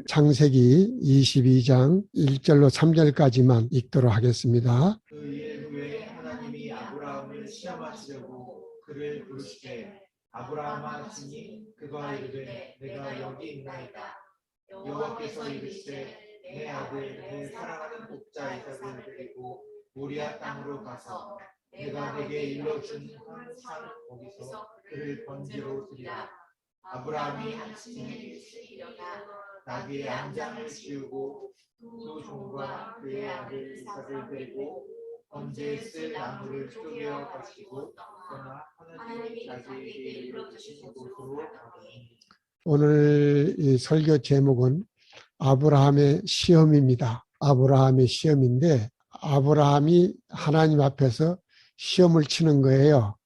창세기 22장 1절로 3절까지만 읽도록 하겠습니다. 그 일 후에 하나님이 아브라함을 시험하시려고 그를 부르시되 아브라함아 치니 그가 이르되 내가 여기 있나이다. 여호와께서 이르시되 내 아들 내 사랑하는 복자 이삭을 데리고 모리아 땅으로 가서 내가 내게 일러준 한 산 거기서 그를 번제로 드리라. 아브라함이 아침에 일어나 나귀의 안장을 씌우고 두 종과 그의 아들 이삭을 데리고 번제에 쓸 나무를 쪼개어 가지고 떠나 하나님이 자기에게 일러주신 곳으로 가더니. 오늘 이 설교 제목은 아브라함의 시험입니다. 아브라함의 시험인데 아브라함이 하나님 앞에서 시험을 치는 거예요.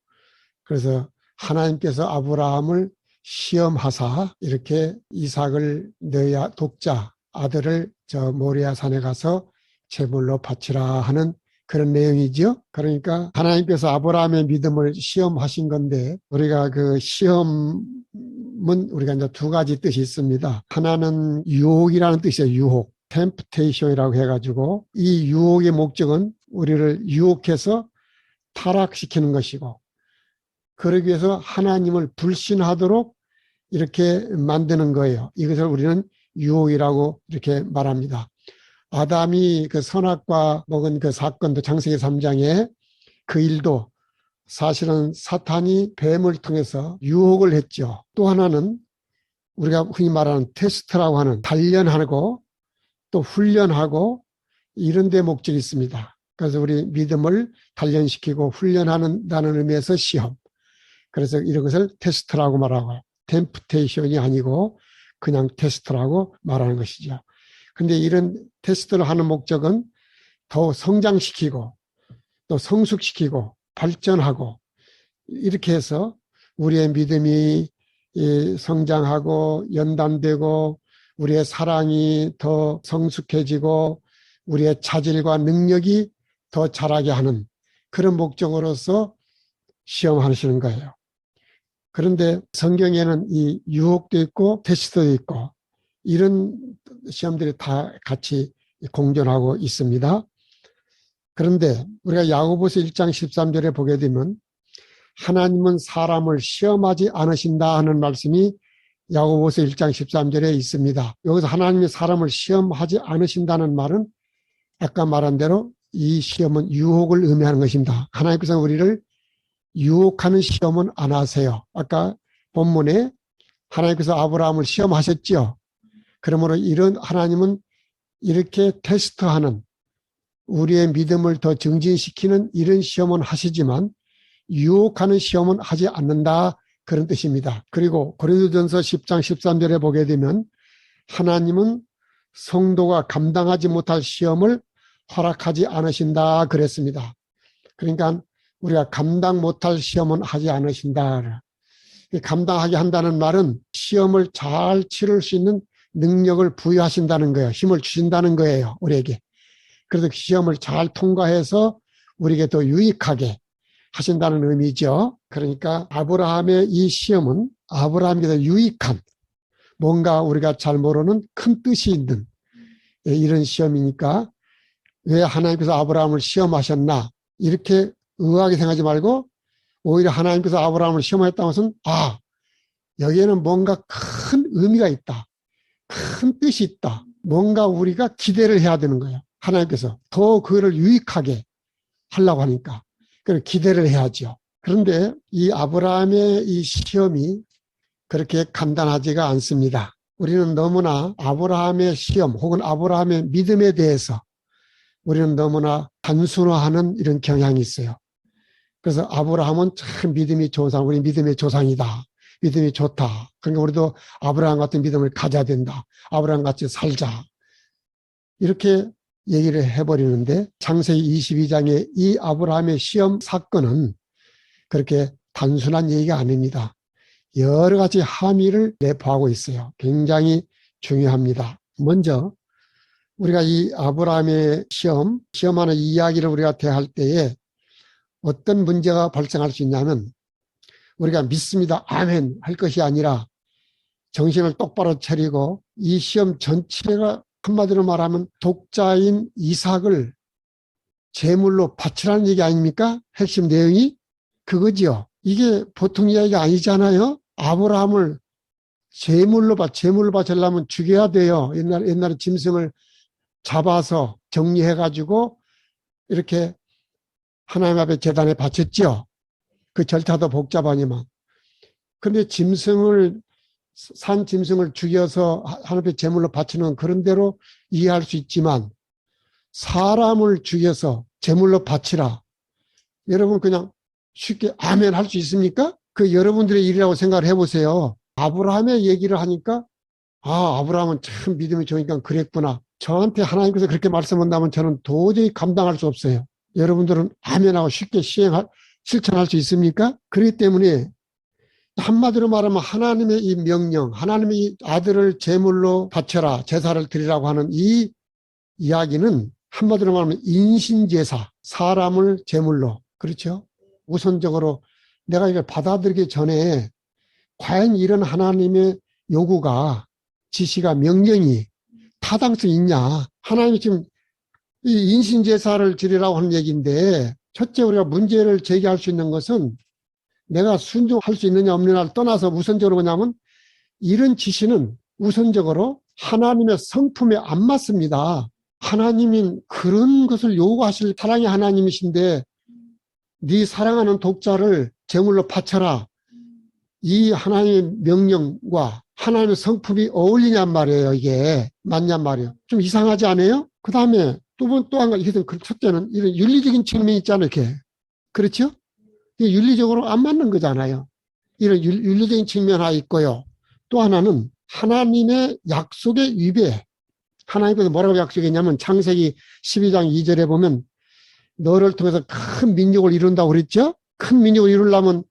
그래서 하나님께서 아브라함을 시험하사 이렇게 이삭을 너희 독자 아들을 저 모리아 산에 가서 제물로 바치라 하는 그런 내용이죠. 그러니까 하나님께서 아브라함의 믿음을 시험하신 건데 우리가 그 시험은 우리가 이제 두 가지 뜻이 있습니다. 하나는 유혹이라는 뜻이에요. 유혹, temptation이라고 해가지고 이 유혹의 목적은 우리를 유혹해서 타락시키는 것이고 그러기 위해서 하나님을 불신하도록 이렇게 만드는 거예요. 이것을 우리는 유혹이라고 이렇게 말합니다. 아담이 그 선악과 먹은 그 사건도 창세기 3장에 그 일도 사실은 사탄이 뱀을 통해서 유혹을 했죠. 또 하나는 우리가 흔히 말하는 테스트라고 하는 단련하고 또 훈련하고 이런 데 목적이 있습니다. 그래서 우리 믿음을 단련시키고 훈련한다는 의미에서 시험. 그래서 이런 것을 테스트라고 말하고 템프테이션이 아니고 그냥 테스트라고 말하는 것이죠. 근데 이런 테스트를 하는 목적은 더 성장시키고 또 성숙시키고 발전하고 이렇게 해서 우리의 믿음이 성장하고 연단되고 우리의 사랑이 더 성숙해지고 우리의 자질과 능력이 더 자라게 하는 그런 목적으로서 시험하시는 거예요. 그런데 성경에는 이 유혹도 있고 테스트도 있고 이런 시험들이 다 같이 공존하고 있습니다. 그런데 우리가 야고보서 1장 13절에 보게 되면 하나님은 사람을 시험하지 않으신다 하는 말씀이 야고보서 1장 13절에 있습니다. 여기서 하나님이 사람을 시험하지 않으신다는 말은 아까 말한 대로 이 시험은 유혹을 의미하는 것입니다. 하나님께서 우리를 유혹하는 시험은 안 하세요. 아까 본문에 하나님께서 아브라함을 시험하셨죠. 그러므로 이런 하나님은 이렇게 테스트하는 우리의 믿음을 더 증진시키는 이런 시험은 하시지만 유혹하는 시험은 하지 않는다 그런 뜻입니다. 그리고 고린도전서 10장 13절에 보게 되면 하나님은 성도가 감당하지 못할 시험을 허락하지 않으신다 그랬습니다. 그러니까 우리가 감당 못할 시험은 하지 않으신다. 감당하게 한다는 말은 시험을 잘 치를 수 있는 능력을 부여하신다는 거예요. 힘을 주신다는 거예요. 우리에게. 그래서 시험을 잘 통과해서 우리에게 더 유익하게 하신다는 의미죠. 그러니까 아브라함의 이 시험은 아브라함에게 유익한 뭔가 우리가 잘 모르는 큰 뜻이 있는 이런 시험이니까 왜 하나님께서 아브라함을 시험하셨나 이렇게 의아하게 생각하지 말고 오히려 하나님께서 아브라함을 시험하셨다는 것은 여기에는 뭔가 큰 의미가 있다. 큰 뜻이 있다. 뭔가 우리가 기대를 해야 되는 거예요. 하나님께서 더 그거를 유익하게 하려고 하니까 그걸 기대를 해야죠. 그런데 이 아브라함의 이 시험이 그렇게 간단하지가 않습니다. 우리는 너무나 아브라함의 시험 혹은 아브라함의 믿음에 대해서 우리는 너무나 단순화하는 이런 경향이 있어요. 그래서 아브라함은 참 믿음이 좋은 사람, 우리 믿음의 조상이다. 믿음이 좋다. 그러니까 우리도 아브라함 같은 믿음을 가져야 된다. 아브라함 같이 살자. 이렇게 얘기를 해버리는데 창세기 22장의 이 아브라함의 시험 사건은 그렇게 단순한 얘기가 아닙니다. 여러 가지 함의를 내포하고 있어요. 굉장히 중요합니다. 먼저 우리가 이 아브라함의 시험하는 이야기를 우리가 대할 때에 어떤 문제가 발생할 수 있냐면 우리가 믿습니다. 아멘 할 것이 아니라 정신을 똑바로 차리고 이 시험 전체가 한마디로 말하면 독자인 이삭을 제물로 바치라는 얘기 아닙니까? 핵심 내용이 그거지요. 이게 보통 이야기가 아니잖아요. 아브라함을 제물로 바치려면 죽여야 돼요. 옛날에 짐승을 잡아서 정리해가지고 이렇게 하나님 앞에 제단에 바쳤죠. 그 절차도 복잡하니만. 근데 산 짐승을 죽여서 하나님 앞에 제물로 바치는 그런 대로 이해할 수 있지만 사람을 죽여서 제물로 바치라. 여러분 그냥 쉽게 아멘 할 수 있습니까? 그 여러분들의 일이라고 생각을 해보세요. 아브라함의 얘기를 하니까 아브라함은 참 믿음이 좋으니까 그랬구나. 저한테 하나님께서 그렇게 말씀한다면 저는 도저히 감당할 수 없어요. 여러분들은 아멘하고 쉽게 실천할 수 있습니까? 그렇기 때문에 한마디로 말하면 하나님의 이 명령, 하나님의 이 아들을 제물로 바쳐라, 제사를 드리라고 하는 이 이야기는 한마디로 말하면 인신제사, 사람을 제물로, 그렇죠? 우선적으로 내가 이걸 받아들이기 전에 과연 이런 하나님의 요구가, 지시가, 명령이 타당성이 있냐. 하나님이 지금 이 인신제사를 드리라고 하는 얘기인데, 첫째 우리가 문제를 제기할 수 있는 것은 내가 순종할 수 있느냐 없느냐를 떠나서 우선적으로 뭐냐면 이런 지시는 우선적으로 하나님의 성품에 안 맞습니다. 하나님인 그런 것을 요구하실 사랑의 하나님이신데 네 사랑하는 독자를 제물로 바쳐라. 이 하나님의 명령과 하나님의 성품이 어울리냔 말이에요. 이게 맞냔 말이에요. 좀 이상하지 않아요? 그 다음에 또 한 가지, 첫째는 이런 윤리적인 측면이 있잖아요. 이렇게. 그렇죠? 이게 윤리적으로 안 맞는 거잖아요. 이런 윤리적인 측면 하나 있고요. 또 하나는 하나님의 약속의 위배. 하나님께서 뭐라고 약속했냐면 창세기 12장 2절에 보면 너를 통해서 큰 민족을 이룬다고 그랬죠? 큰 민족을 이루려면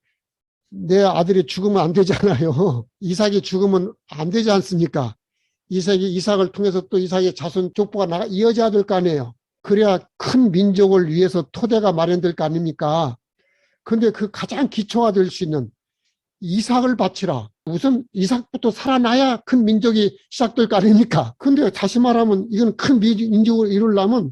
내 아들이 죽으면 안 되잖아요. 이삭이 죽으면 안 되지 않습니까? 이삭을 통해서 또 이삭의 자손 족보가 이어져야 될 거 아니에요. 그래야 큰 민족을 위해서 토대가 마련될 거 아닙니까? 근데 그 가장 기초가 될 수 있는 이삭을 바치라. 우선 이삭부터 살아나야 큰 민족이 시작될 거 아닙니까? 근데 다시 말하면 이건 큰 민족을 이루려면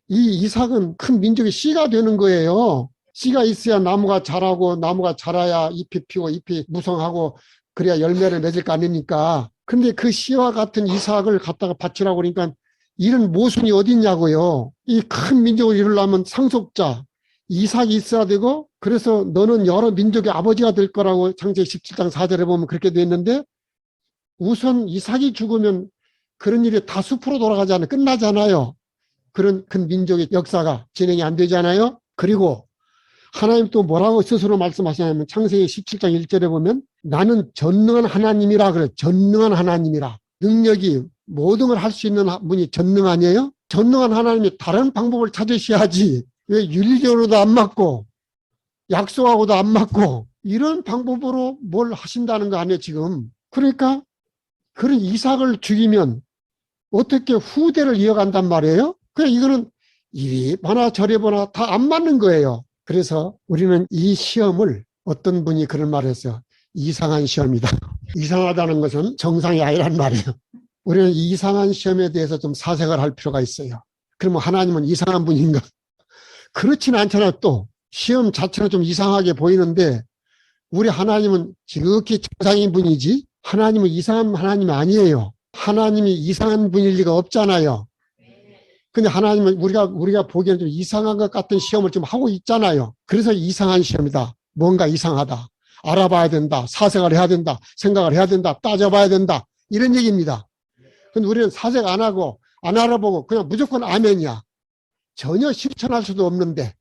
이 이삭은 큰 민족의 씨가 되는 거예요. 씨가 있어야 나무가 자라고 나무가 자라야 잎이 피고 잎이 무성하고 그래야 열매를 맺을 거 아닙니까? 근데 그 씨와 같은 이삭을 갖다가 바치라고 그러니까 이런 모순이 어디 있냐고요. 이 큰 민족을 이루려면 상속자 이삭이 있어야 되고 그래서 너는 여러 민족의 아버지가 될 거라고 창세기 17장 4절에 보면 그렇게 돼 있는데 우선 이삭이 죽으면 그런 일이 다 숲으로 돌아가잖아요. 끝나잖아요. 그런 큰 민족의 역사가 진행이 안 되잖아요. 그리고 하나님 또 뭐라고 스스로 말씀하시냐면 창세기 17장 1절에 보면 나는 전능한 하나님이라 그래요. 전능한 하나님이라. 능력이 모든 걸 할 수 있는 분이 전능 아니에요? 전능한 하나님이 다른 방법을 찾으셔야지. 왜 윤리적으로도 안 맞고 약속하고도 안 맞고 이런 방법으로 뭘 하신다는 거 아니에요 지금. 그러니까 그런 이삭을 죽이면 어떻게 후대를 이어간단 말이에요. 그냥 이거는 이리 보나 저리 보나 다 안 맞는 거예요. 그래서 우리는 이 시험을 어떤 분이 그런 말을 했어요. 이상한 시험이다. 이상하다는 것은 정상이 아니란 말이에요. 우리는 이상한 시험에 대해서 좀 사색을 할 필요가 있어요. 그러면 하나님은 이상한 분인가? 그렇지는 않잖아요. 또 시험 자체는 좀 이상하게 보이는데 우리 하나님은 지극히 정상인 분이지 하나님은 이상한 하나님이 아니에요. 하나님이 이상한 분일 리가 없잖아요. 근데 하나님은 우리가 보기에는 좀 이상한 것 같은 시험을 좀 하고 있잖아요. 그래서 이상한 시험이다. 뭔가 이상하다. 알아봐야 된다. 사색을 해야 된다. 생각을 해야 된다. 따져봐야 된다. 이런 얘기입니다. 근데 우리는 사색 안 하고 안 알아보고 그냥 무조건 아멘이야. 전혀 실천할 수도 없는데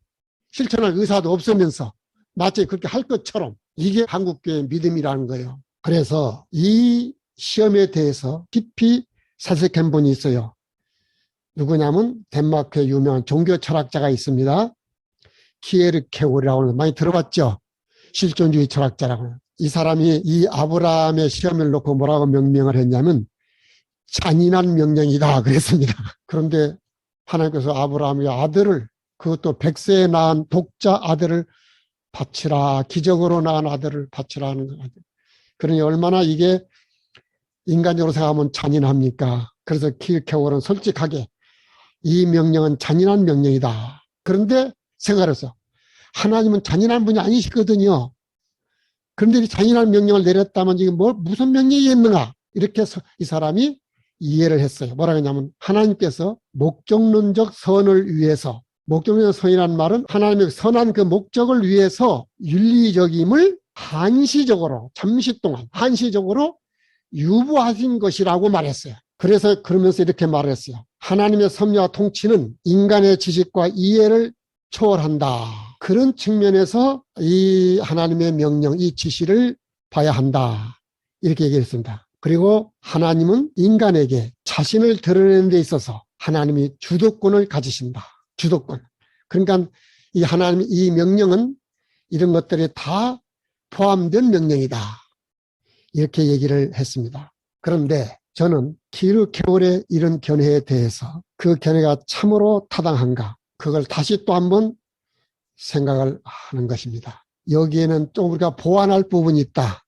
실천할 의사도 없으면서 마치 그렇게 할 것처럼 이게 한국교회의 믿음이라는 거예요. 그래서 이 시험에 대해서 깊이 사색한 분이 있어요. 누구냐면 덴마크의 유명한 종교 철학자가 있습니다. 키에르케고르라고 하는 거 많이 들어봤죠? 실존주의 철학자라고. 이 사람이 이 아브라함의 시험을 놓고 뭐라고 명명을 했냐면 잔인한 명령이다 그랬습니다. 그런데 하나님께서 아브라함의 아들을 그것도 100세에 낳은 독자 아들을 바치라 기적으로 낳은 아들을 바치라 하는 거죠. 그러니 얼마나 이게 인간적으로 생각하면 잔인합니까? 그래서 킬케고르는 솔직하게 이 명령은 잔인한 명령이다. 그런데 생각했어. 하나님은 잔인한 분이 아니시거든요. 그런데 이 잔인한 명령을 내렸다면 지금 무슨 명령이겠는가? 이렇게 해서 이 사람이 이해를 했어요. 뭐라고 했냐면 하나님께서 목적론적 선을 위해서, 목적론적 선이라는 말은 하나님의 선한 그 목적을 위해서 윤리적임을 한시적으로, 잠시 동안 한시적으로 유보하신 것이라고 말했어요. 그래서 그러면서 이렇게 말했어요. 하나님의 섭리와 통치는 인간의 지식과 이해를 초월한다. 그런 측면에서 이 하나님의 명령, 이 지시를 봐야 한다. 이렇게 얘기했습니다. 그리고 하나님은 인간에게 자신을 드러내는 데 있어서 하나님이 주도권을 가지신다. 주도권. 그러니까 이 하나님, 이 명령은 이런 것들이 다 포함된 명령이다. 이렇게 얘기를 했습니다. 그런데 저는 킬케고르의 이런 견해에 대해서 그 견해가 참으로 타당한가? 그걸 다시 또 한번 생각을 하는 것입니다. 여기에는 또 우리가 보완할 부분이 있다.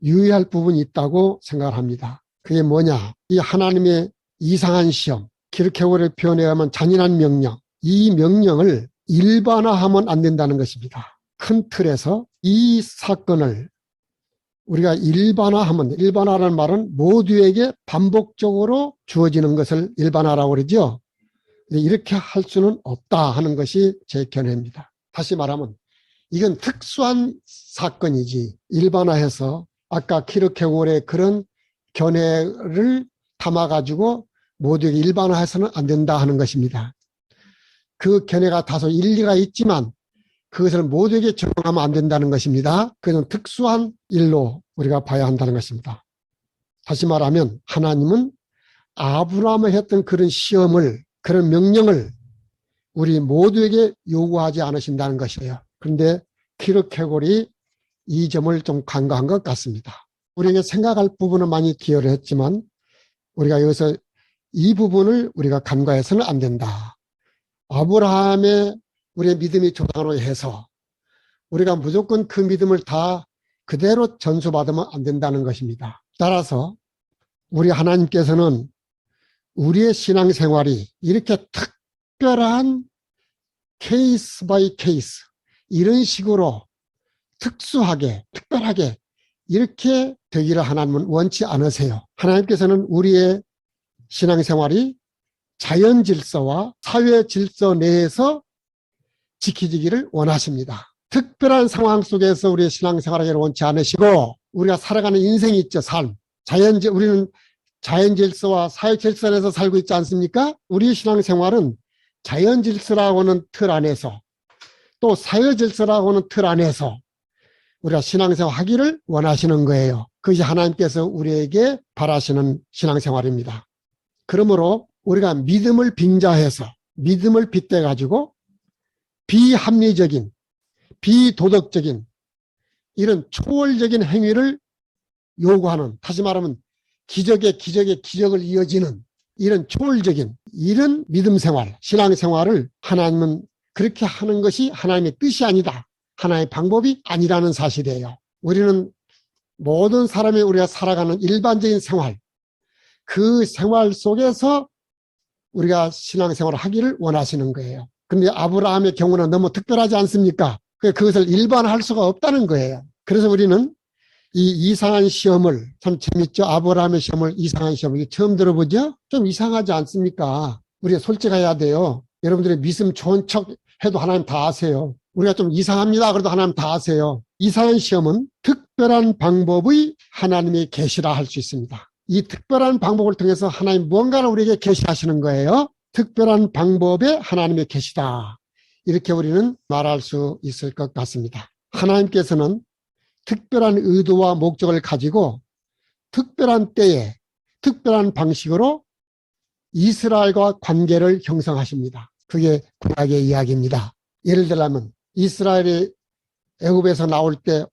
유의할 부분이 있다고 생각을 합니다. 그게 뭐냐? 이 하나님의 이상한 시험, 킬케고르의 표현에 의하면 잔인한 명령, 이 명령을 일반화하면 안 된다는 것입니다. 큰 틀에서 이 사건을 우리가 일반화하면, 일반화라는 말은 모두에게 반복적으로 주어지는 것을 일반화라고 그러죠. 이렇게 할 수는 없다 하는 것이 제 견해입니다. 다시 말하면 이건 특수한 사건이지 일반화해서 아까 킬케고르의 그런 견해를 담아가지고 모두에게 일반화해서는 안 된다 하는 것입니다. 그 견해가 다소 일리가 있지만 그것을 모두에게 적용하면 안 된다는 것입니다. 그건 특수한 일로 우리가 봐야 한다는 것입니다. 다시 말하면 하나님은 아브라함을 했던 그런 시험을, 그런 명령을 우리 모두에게 요구하지 않으신다는 것이에요. 그런데 킬케고르이 이 점을 좀 간과한 것 같습니다. 우리에게 생각할 부분은 많이 기여를 했지만 우리가 여기서 이 부분을 우리가 간과해서는 안 된다. 아브라함의 우리의 믿음이 조상으로 해서 우리가 무조건 그 믿음을 다 그대로 전수받으면 안 된다는 것입니다. 따라서 우리 하나님께서는 우리의 신앙생활이 이렇게 특별한 케이스 바이 케이스 이런 식으로 특수하게 특별하게 이렇게 되기를 하나님은 원치 않으세요. 하나님께서는 우리의 신앙생활이 자연 질서와 사회 질서 내에서 지켜지기를 원하십니다. 특별한 상황 속에서 우리의 신앙생활을 원치 않으시고 우리가 살아가는 인생이 있죠. 삶. 우리는 자연 질서와 사회 질서 내에서 살고 있지 않습니까? 우리 신앙생활은 자연 질서라고 하는 틀 안에서 또 사회 질서라고 하는 틀 안에서 우리가 신앙생활 하기를 원하시는 거예요. 그것이 하나님께서 우리에게 바라시는 신앙생활입니다. 그러므로 우리가 믿음을 빙자해서 믿음을 빗대가지고 비합리적인, 비도덕적인 이런 초월적인 행위를 요구하는, 다시 말하면 기적의 기적을 이어지는 이런 초월적인 이런 믿음 생활, 신앙 생활을 하나님은 그렇게 하는 것이 하나님의 뜻이 아니다. 하나의 방법이 아니라는 사실이에요. 우리는 모든 사람이 우리가 살아가는 일반적인 생활, 그 생활 속에서 우리가 신앙생활을 하기를 원하시는 거예요. 그런데 아브라함의 경우는 너무 특별하지 않습니까? 그것을 일반화할 수가 없다는 거예요. 그래서 우리는 이 이상한 시험을, 참 재밌죠? 아브라함의 시험을, 이상한 시험을 처음 들어보죠? 좀 이상하지 않습니까? 우리가 솔직해야 돼요. 여러분들이 믿음 좋은 척 해도 하나님 다 아세요. 우리가 좀 이상합니다. 그래도 하나님 다 아세요. 이상한 시험은 특별한 방법의 하나님의 계시라 할 수 있습니다. 이 특별한 방법을 통해서 하나님 무언가를 우리에게 계시하시는 거예요. 특별한 방법의 하나님의 계시다. 이렇게 우리는 말할 수 있을 것 같습니다. 하나님께서는 특별한 의도와 목적을 가지고 특별한 때에 특별한 방식으로 이스라엘과 관계를 형성하십니다. 그게 구약의 이야기입니다. 예를 들면 이스라엘이 애굽에서 나올 때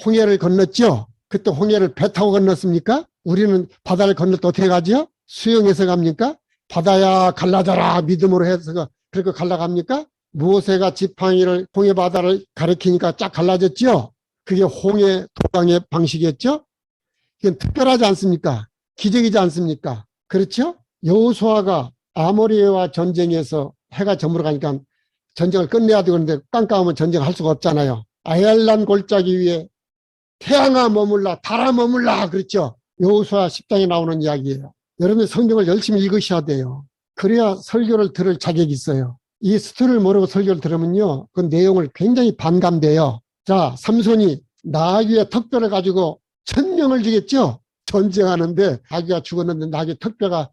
홍해를 건넜죠. 그때 홍해를 배 타고 건넜습니까? 우리는 바다를 건널 때 어떻게 가죠? 수영해서 갑니까? 바다야 갈라져라 믿음으로 해서 그렇게 갈라갑니까? 모세가 지팡이를 홍해 바다를 가리키니까 쫙 갈라졌죠. 그게 홍해 도강의 방식이었죠. 이건 특별하지 않습니까? 기적이지 않습니까? 그렇죠? 여호수아가 아모리와 전쟁에서 해가 저물어 가니까 전쟁을 끝내야 되는데 깜깜하면 전쟁할 수가 없잖아요. 아얄란 골짜기 위에 태양아 머물라, 달아 머물라, 그렇죠? 여호수아 10장에 나오는 이야기예요. 여러분 성경을 열심히 읽으셔야 돼요. 그래야 설교를 들을 자격이 있어요. 이 스토리를 모르고 설교를 들으면요, 그 내용을 굉장히 반감돼요. 자, 삼손이 나귀의 턱뼈를 가지고 1000명을 죽였죠? 전쟁하는데 나귀가 죽었는데 나귀 턱뼈가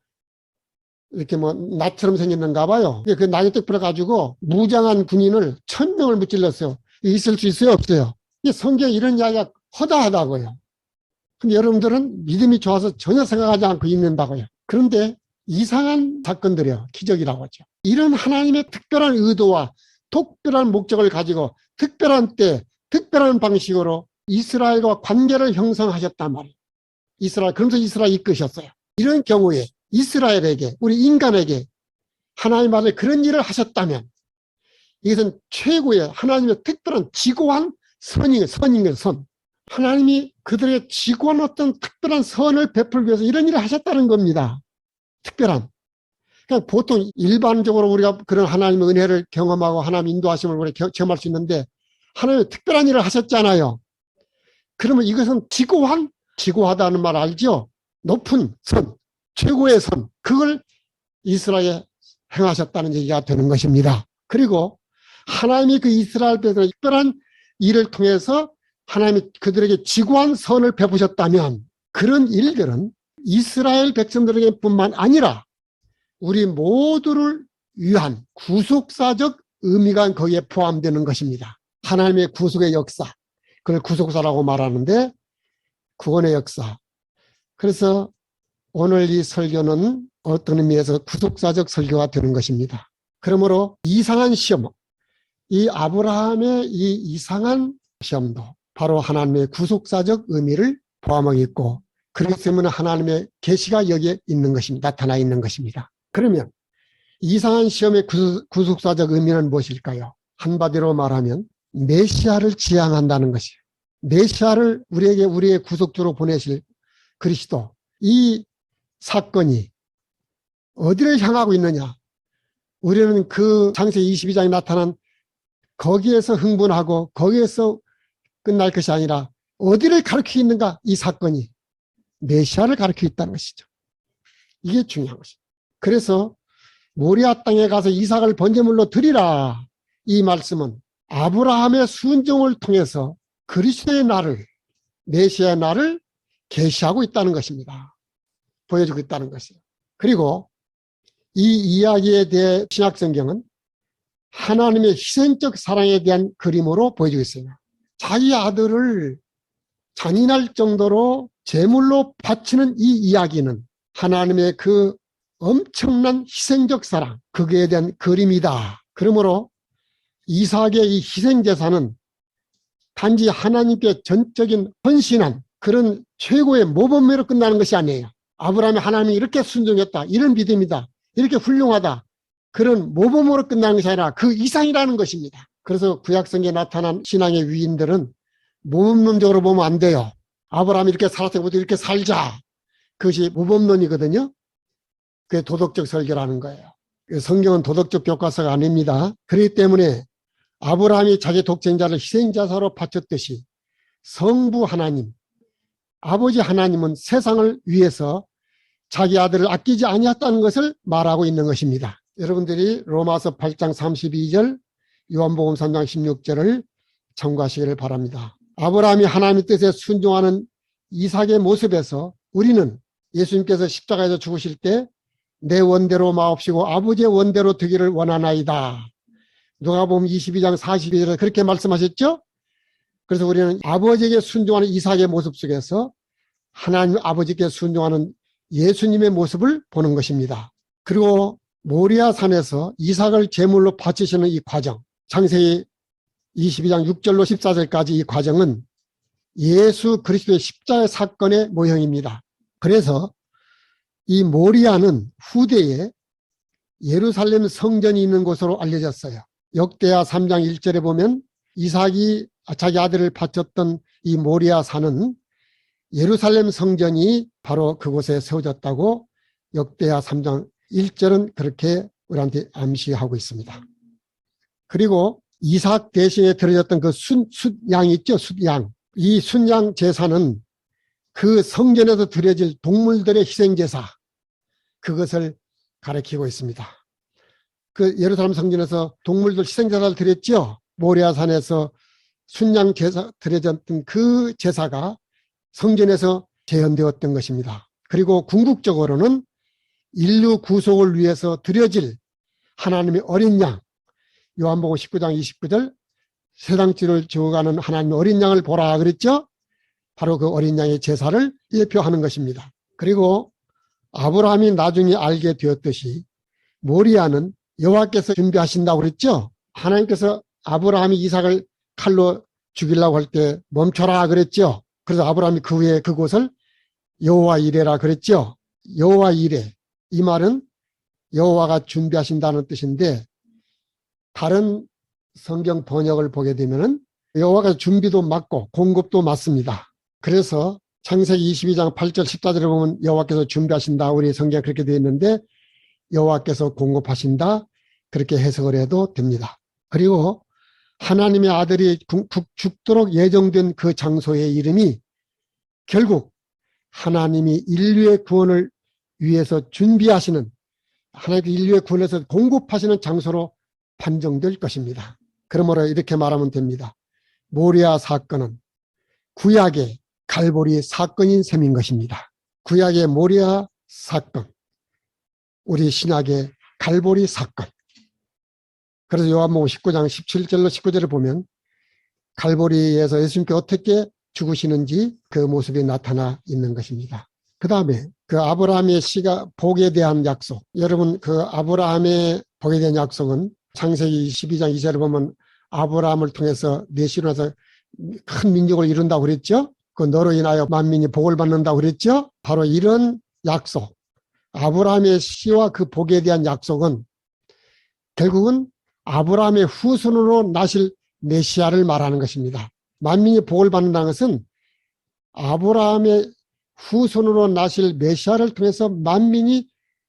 이렇게 뭐 낫처럼 생겼는가 봐요. 그 나귀 턱뼈를 가지고 무장한 군인을 1000명을 무찔렀어요. 있을 수 있어요? 없어요? 이 성경에 이런 이야기가 허다하다고요. 근데 여러분들은 믿음이 좋아서 전혀 생각하지 않고 있는다고요. 그런데 이상한 사건들이에요. 기적이라고 하죠. 이런 하나님의 특별한 의도와 특별한 목적을 가지고 특별한 때, 특별한 방식으로 이스라엘과 관계를 형성하셨단 말이에요. 그러면서 이스라엘 이끄셨어요. 이런 경우에 이스라엘에게, 우리 인간에게 하나님 아들 그런 일을 하셨다면 이것은 최고의 하나님의 특별한 지고한 선인 거예요, 선. 하나님이 그들의 지고한 어떤 특별한 선을 베풀기 위해서 이런 일을 하셨다는 겁니다. 특별한. 그냥 보통 일반적으로 우리가 그런 하나님의 은혜를 경험하고 하나님 인도하심을 우리가 경험할 수 있는데 하나님의 특별한 일을 하셨잖아요. 그러면 이것은 지고하다는 말 알죠? 높은 선, 최고의 선, 그걸 이스라엘에 행하셨다는 얘기가 되는 것입니다. 그리고 하나님이 그 이스라엘 백성의 특별한 일을 통해서 하나님이 그들에게 지고한 선을 베푸셨다면 그런 일들은 이스라엘 백성들에게 뿐만 아니라 우리 모두를 위한 구속사적 의미가 거기에 포함되는 것입니다. 하나님의 구속의 역사, 그걸 구속사라고 말하는데 구원의 역사. 그래서 오늘 이 설교는 어떤 의미에서 구속사적 설교가 되는 것입니다. 그러므로 이상한 시험, 이 아브라함의 이 이상한 시험도 바로 하나님의 구속사적 의미를 포함하고 있고 그렇기 때문에 하나님의 계시가 여기에 있는 것입니다. 나타나 있는 것입니다. 그러면 이상한 시험의 구속사적 의미는 무엇일까요? 한마디로 말하면 메시아를 지향한다는 것이에요. 메시아를 우리의 구속주로 보내실 그리스도, 이 사건이 어디를 향하고 있느냐? 우리는 그 창세기 22장에 나타난 거기에서 흥분하고 거기에서 끝날 것이 아니라 어디를 가리키고 있는가? 이 사건이 메시아를 가리키고 있다는 것이죠. 이게 중요한 것입니다. 그래서 모리아 땅에 가서 이삭을 번제물로 드리라. 이 말씀은 아브라함의 순종을 통해서 그리스도의 날을, 메시아의 날을 계시하고 있다는 것입니다. 보여주고 있다는 것이에요. 그리고 이 이야기에 대해 신약성경은 하나님의 희생적 사랑에 대한 그림으로 보여주고 있습니다. 자기 아들을 잔인할 정도로 제물로 바치는 이 이야기는 하나님의 그 엄청난 희생적 사랑, 그거에 대한 그림이다. 그러므로 이삭의 이 희생제사는 단지 하나님께 전적인 헌신한 그런 최고의 모범으로 끝나는 것이 아니에요. 아브라함이 하나님이 이렇게 순종했다, 이런 믿음이다, 이렇게 훌륭하다, 그런 모범으로 끝나는 것이 아니라 그 이상이라는 것입니다. 그래서 구약성경에 나타난 신앙의 위인들은 모범론적으로 보면 안 돼요. 아브라함이 이렇게 살았으니 우리도 이렇게 살자. 그것이 모범론이거든요. 그게 도덕적 설교라는 거예요. 성경은 도덕적 교과서가 아닙니다. 그렇기 때문에 아브라함이 자기 독생자를 희생자사로 바쳤듯이 성부 하나님, 아버지 하나님은 세상을 위해서 자기 아들을 아끼지 아니했다는 것을 말하고 있는 것입니다. 여러분들이 로마서 8장 32절, 요한복음 3장 16절을 참고하시기를 바랍니다. 아브라함이 하나님의 뜻에 순종하는 이삭의 모습에서 우리는 예수님께서 십자가에서 죽으실 때 내 원대로 마옵시고 아버지의 원대로 되기를 원하나이다. 누가복음 22장 42절에 그렇게 말씀하셨죠? 그래서 우리는 아버지에게 순종하는 이삭의 모습 속에서 하나님 아버지께 순종하는 예수님의 모습을 보는 것입니다. 그리고 모리아 산에서 이삭을 제물로 바치시는 이 과정, 창세기 22장 6절로 14절까지 이 과정은 예수 그리스도의 십자가의 사건의 모형입니다. 그래서 이 모리아는 후대에 예루살렘 성전이 있는 곳으로 알려졌어요. 역대하 3장 1절에 보면 이삭이 자기 아들을 바쳤던 이 모리아 산은 예루살렘 성전이 바로 그곳에 세워졌다고 역대하 3장 1절은 그렇게 우리한테 암시하고 있습니다. 그리고 이삭 대신에 드려졌던 그 숫양이 있죠. 숫양. 이 순양 제사는 그 성전에서 드려질 동물들의 희생제사, 그것을 가리키고 있습니다. 그 예루살렘 성전에서 동물들 희생제사를 드렸죠. 모리아산에서 순양 제사 드려졌던 그 제사가 성전에서 재현되었던 것입니다. 그리고 궁극적으로는 인류 구속을 위해서 드려질 하나님의 어린 양, 요한복음 19장 29절, 세상 죄를 지어가는 하나님의 어린 양을 보라 그랬죠. 바로 그 어린 양의 제사를 예표하는 것입니다. 그리고 아브라함이 나중에 알게 되었듯이 모리아는 여호와께서 준비하신다고 그랬죠. 하나님께서 아브라함이 이삭을 칼로 죽이려고 할 때 멈춰라 그랬죠. 그래서 아브라함이 그 후에 그곳을 여호와 이레라 그랬죠. 여호와 이레, 이 말은 여호와가 준비하신다는 뜻인데, 다른 성경 번역을 보게 되면은 여호와가 준비도 맞고 공급도 맞습니다. 그래서 창세기 22장 8절 14절에 보면 여호와께서 준비하신다, 우리 성경에 그렇게 되어 있는데 여호와께서 공급하신다, 그렇게 해석을 해도 됩니다. 그리고 하나님의 아들이 죽도록 예정된 그 장소의 이름이 결국 하나님이 인류의 구원을 위해서 준비하시는, 하나님의 인류의 구원에서 공급하시는 장소로 판정될 것입니다. 그러므로 이렇게 말하면 됩니다. 모리아 사건은 구약의 갈보리 사건인 셈인 것입니다. 구약의 모리아 사건, 우리 신약의 갈보리 사건. 그래서 요한복음 19장 17절로 19절을 보면 갈보리에서 예수님께 어떻게 죽으시는지 그 모습이 나타나 있는 것입니다. 그 다음에 그 아브라함의 복에 대한 약속, 여러분 그 아브라함의 복에 대한 약속은 창세기 12장 2절을 보면 아브라함을 통해서 내시로 나서 큰 민족을 이룬다고 그랬죠. 그 너로 인하여 만민이 복을 받는다고 그랬죠. 바로 이런 약속, 아브라함의 씨와 그 복에 대한 약속은 결국은 아브라함의 후손으로 나실 메시아를 말하는 것입니다. 만민이 복을 받는다는 것은 아브라함의 후손으로 나실 메시아를 통해서 만민이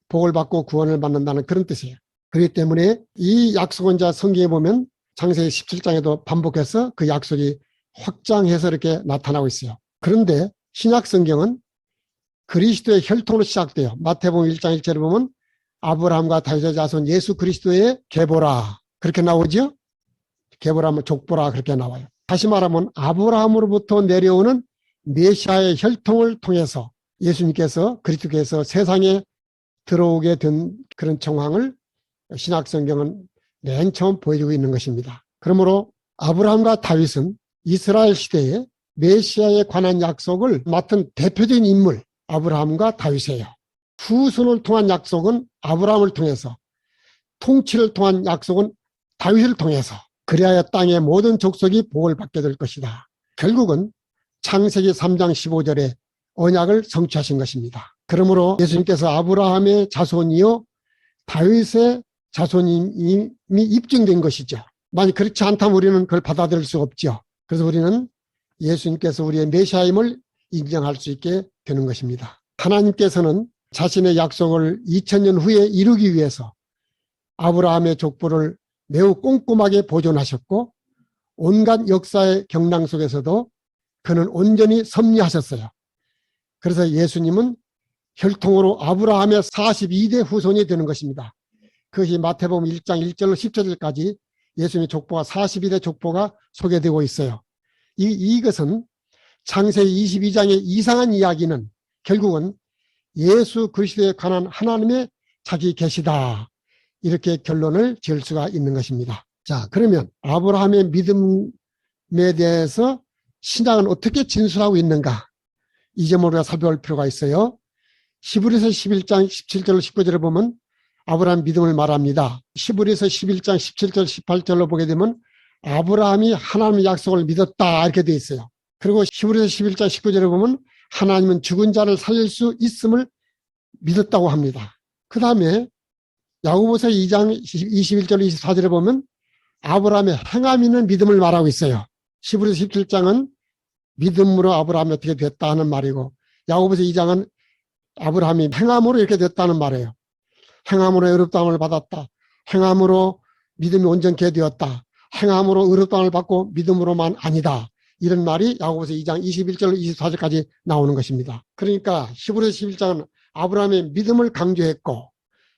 복을 받고 구원을 받는다는 그런 뜻이에요. 그렇기 때문에 이 약속은 성경에 보면 창세기 17장에도 반복해서 그 약속이 확장해서 이렇게 나타나고 있어요. 그런데 신약 성경은 그리스도의 혈통으로 시작돼요. 마태복음 1장 1절에 보면 아브라함과 다윗의 자손 예수 그리스도의 계보라, 그렇게 나오죠. 계보라면 족보라, 그렇게 나와요. 다시 말하면 아브라함으로부터 내려오는 메시아의 혈통을 통해서 예수님께서, 그리스도께서 세상에 들어오게 된 그런 정황을 신약 성경은 맨 처음 보여주고 있는 것입니다. 그러므로 아브라함과 다윗은 이스라엘 시대에 메시아에 관한 약속을 맡은 대표적인 인물, 아브라함과 다윗이에요. 후손을 통한 약속은 아브라함을 통해서, 통치를 통한 약속은 다윗을 통해서, 그리하여 땅의 모든 족속이 복을 받게 될 것이다. 결국은 창세기 3장 15절에 언약을 성취하신 것입니다. 그러므로 예수님께서 아브라함의 자손이요 다윗의 자손임이 입증된 것이죠. 만약 그렇지 않다면 우리는 그걸 받아들일 수 없죠. 그래서 우리는 예수님께서 우리의 메시아임을 인정할 수 있게 되는 것입니다. 하나님께서는 자신의 약속을 2000년 후에 이루기 위해서 아브라함의 족보를 매우 꼼꼼하게 보존하셨고, 온갖 역사의 경랑 속에서도 그는 온전히 섭리하셨어요. 그래서 예수님은 혈통으로 아브라함의 42대 후손이 되는 것입니다. 그것이 마태복음 1장 1절로 10절까지 예수님의 족보가 42대 족보가 소개되고 있어요. 이것은 창세기 22장의 이상한 이야기는 결국은 예수 그리스도에 관한 하나님의 자기 계시다, 이렇게 결론을 지을 수가 있는 것입니다. 자, 그러면 아브라함의 믿음에 대해서 신약은 어떻게 진술하고 있는가, 이 점을 우리가 살펴볼 필요가 있어요. 히브리서 11장 17절로 19절을 보면 아브라함 믿음을 말합니다. 히브리서 11장 17절 18절로 보게 되면 아브라함이 하나님의 약속을 믿었다, 이렇게 되어 있어요. 그리고 히브리서 11장 19절에 보면 하나님은 죽은 자를 살릴 수 있음을 믿었다고 합니다. 그 다음에 야고보서 2장 21절 24절에 보면 아브라함의 행함 있는 믿음을 말하고 있어요. 히브리서 17장은 믿음으로 아브라함이 어떻게 됐다 하는 말이고, 야고보서 2장은 아브라함이 행함으로 이렇게 됐다는 말이에요. 행함으로 의롭다함을 받았다. 행함으로 믿음이 온전케 되었다. 행함으로 의롭다함을 받고 믿음으로만 아니다. 이런 말이 야고보서 2장 21절 24절까지 나오는 것입니다. 그러니까 히브리서 11장은 아브라함의 믿음을 강조했고,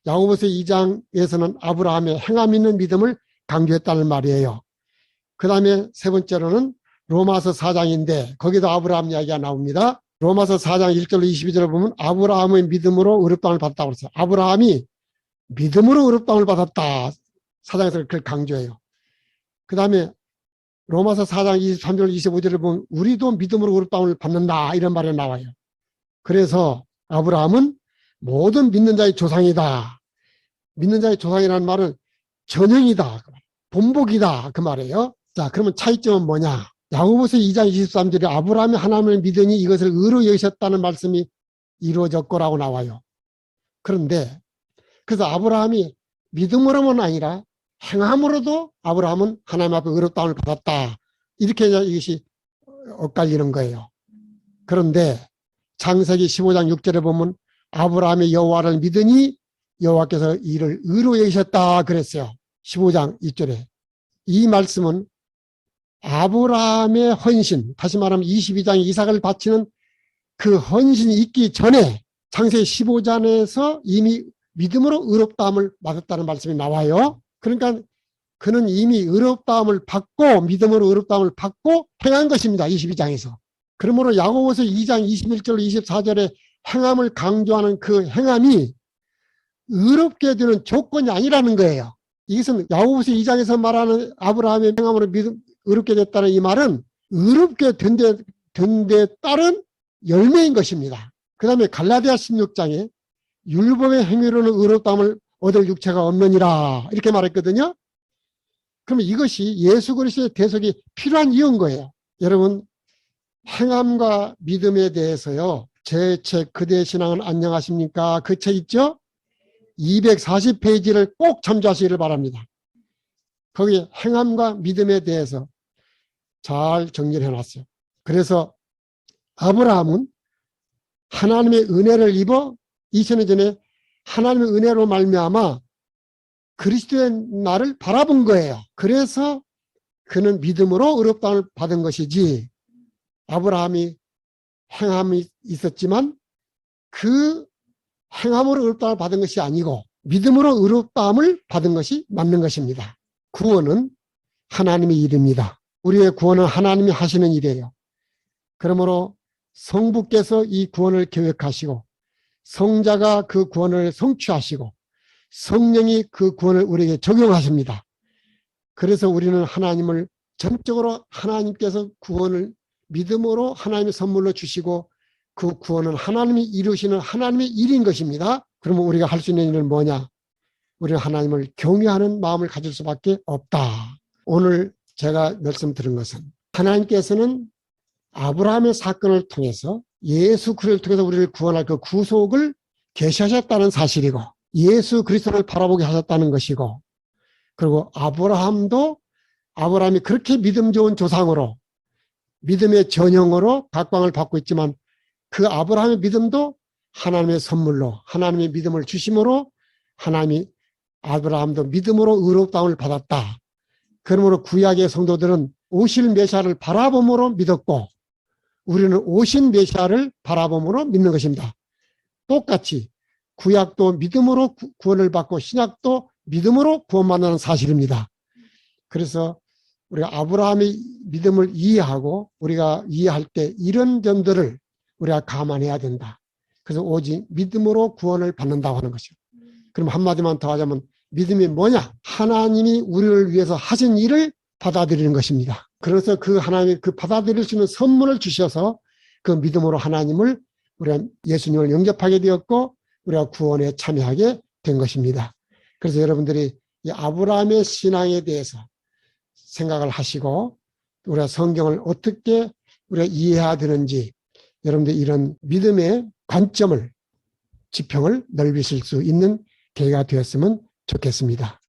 야고보서 2장에서는 아브라함의 행함 있는 믿음을 강조했다는 말이에요. 그 다음에 세 번째로는 로마서 4장인데 거기도 아브라함 이야기가 나옵니다. 로마서 4장 1절로 22절을 보면 아브라함의 믿음으로 의롭다함을 받았다고 그랬어요. 아브라함이 믿음으로 의롭다함을 받았다. 4장에서 그걸 강조해요. 그 다음에 로마서 4장 23절 25절을 보면 우리도 믿음으로 의롭다함을 받는다 이런 말이 나와요. 그래서 아브라함은 모든 믿는 자의 조상이다. 믿는 자의 조상이라는 말은 전형이다. 본복이다. 그 말이에요. 자, 그러면 차이점은 뭐냐? 야고보서 2장 23절에 아브라함이 하나님을 믿으니 이것을 의로 여기셨다는 말씀이 이루어졌고라고 나와요. 그런데 그래서 아브라함이 믿음으로만 아니라 행함으로도 아브라함은 하나님 앞에 의롭다함을 받았다. 이렇게 이것이 엇갈리는 거예요. 그런데 창세기 15장 6절에 보면 아브라함이 여호와를 믿으니 여호와께서 이를 의로 여기셨다 그랬어요. 15장 2절에. 이 말씀은 아브라함의 헌신, 다시 말하면 22장 이삭을 바치는 그 헌신이 있기 전에 창세기 15장에서 이미 믿음으로 의롭다함을 받았다는 말씀이 나와요. 그러니까 그는 이미 의롭다함을 받고 믿음으로 의롭다함을 받고 행한 것입니다. 22장에서. 그러므로 야고보서 2장 21절 24절에 행함을 강조하는 그 행함이 의롭게 되는 조건이 아니라는 거예요. 이것은 야고보서 2장에서 말하는 아브라함의 행함으로 의롭게 됐다는 이 말은 의롭게 된 데 따른 열매인 것입니다. 그 다음에 갈라디아 16장에 율법의 행위로는 의롭다함을 얻을 육체가 없느니라 이렇게 말했거든요. 그러면 이것이 예수 그리스도의 대속이 필요한 이유인 거예요. 여러분, 행함과 믿음에 대해서요, 제 책 그대의 신앙은 안녕하십니까? 그 책 있죠? 240페이지를 꼭 참조하시기를 바랍니다. 거기 행함과 믿음에 대해서 잘 정리를 해놨어요. 그래서 아브라함은 하나님의 은혜를 입어 2000년 전에 하나님의 은혜로 말미암아 그리스도의 나를 바라본 거예요. 그래서 그는 믿음으로 의롭다함을 받은 것이지, 아브라함이 행함이 있었지만 그 행함으로 의롭다함을 받은 것이 아니고 믿음으로 의롭다함을 받은 것이 맞는 것입니다. 구원은 하나님의 일입니다. 우리의 구원은 하나님이 하시는 일이에요. 그러므로 성부께서 이 구원을 계획하시고 성자가 그 구원을 성취하시고 성령이 그 구원을 우리에게 적용하십니다. 그래서 우리는 하나님을 전적으로 하나님께서 구원을 믿음으로 하나님의 선물로 주시고 그 구원은 하나님이 이루시는 하나님의 일인 것입니다. 그러면 우리가 할 수 있는 일은 뭐냐? 우리는 하나님을 경외하는 마음을 가질 수밖에 없다. 오늘 제가 말씀 드린 것은 하나님께서는 아브라함의 사건을 통해서 예수 그리스도를 통해서 우리를 구원할 그 구속을 계시하셨다는 사실이고 예수 그리스도를 바라보게 하셨다는 것이고, 그리고 아브라함이 그렇게 믿음 좋은 조상으로 믿음의 전형으로 각광을 받고 있지만 그 아브라함의 믿음도 하나님의 선물로 하나님의 믿음을 주심으로 하나님이 아브라함도 믿음으로 의롭다함을 받았다. 그러므로 구약의 성도들은 오실 메시아를 바라봄으로 믿었고 우리는 오신 메시아를 바라봄으로 믿는 것입니다. 똑같이 구약도 믿음으로 구원을 받고 신약도 믿음으로 구원받는 사실입니다. 그래서 우리가 아브라함의 믿음을 이해하고 우리가 이해할 때 이런 점들을 우리가 감안해야 된다. 그래서 오직 믿음으로 구원을 받는다고 하는 것이죠. 그럼 한마디만 더 하자면 믿음이 뭐냐? 하나님이 우리를 위해서 하신 일을 받아들이는 것입니다. 그래서 그 하나님이 그 받아들일 수 있는 선물을 주셔서 그 믿음으로 하나님을 우리가 예수님을 영접하게 되었고 우리가 구원에 참여하게 된 것입니다. 그래서 여러분들이 이 아브라함의 신앙에 대해서 생각을 하시고 우리가 성경을 어떻게 우리가 이해해야 되는지 여러분들 이런 믿음의 관점을 지평을 넓히실 수 있는 계기가 되었으면 좋겠습니다.